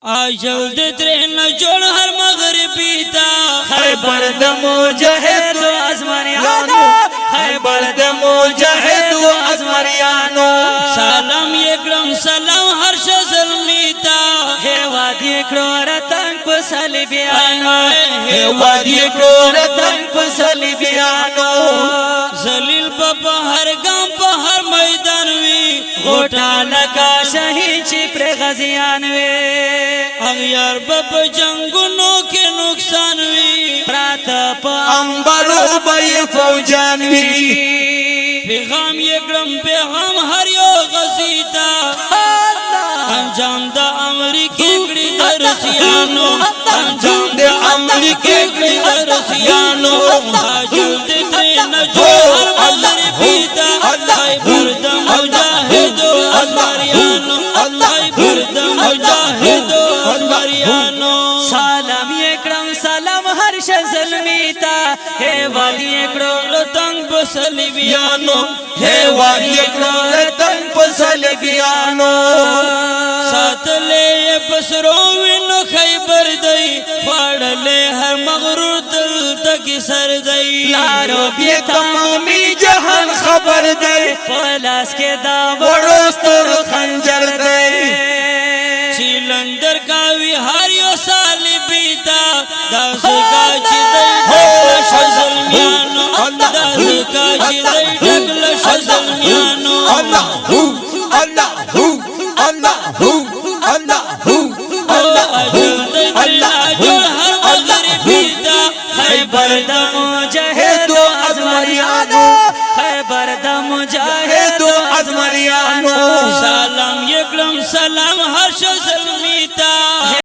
आजल they train जोड़ हर मगरिबी ता खैबर द मुजाहिद अजमरियानो खैबर द मुजाहिद अजमरियानो सलाम यकरम सलाम हर शज़लमीता हे वादी रतन पसलिबियानो हे वादी रतन पसलिबियानो जलील बाबा हर गांव पर हर मैदान वी गोटा लका शहीद चिप्रे गजियान वे अगियार बाबा जंगुनों के नुकसान we Pratap अंबरो by Fauzan we पैगाम यकरम पैगाम हर यो गजीता अंजाम दा अमरीकी गड़ी दरसियानो अंजाम दे अमरीकी गड़ी दरसियानो आजल दे ट्रेन जो हर मगरिबी ता खैबर द मुजाहिद अजमरियानो खैबर द मुजाहिद अजमरियानो सलाम यकरम सलाम हर शज़लमीता हे वाली रतन पसलिबियानो हे वाली रतन पसलिबियानो सातले ये पसरो विन खैबर दई फाड़ले हर मगरूर दिल तक सर दई लारो भी तमामी जहान खबर दे पलास के दावड़ोस्तर खंजर दे सिलंदर का विहारियो साली बीता दास का चिदई शज़लमियानो दास का चिदई ढगल शज़लमियानो अल्लाहू अल्लाहू अल्लाहू अल्लाहू खैबर द मुजाहिद अजमरियानो खैबर द मुजाहिद अजमरियानो सलाम यकरम सलाम हर शज़लमीता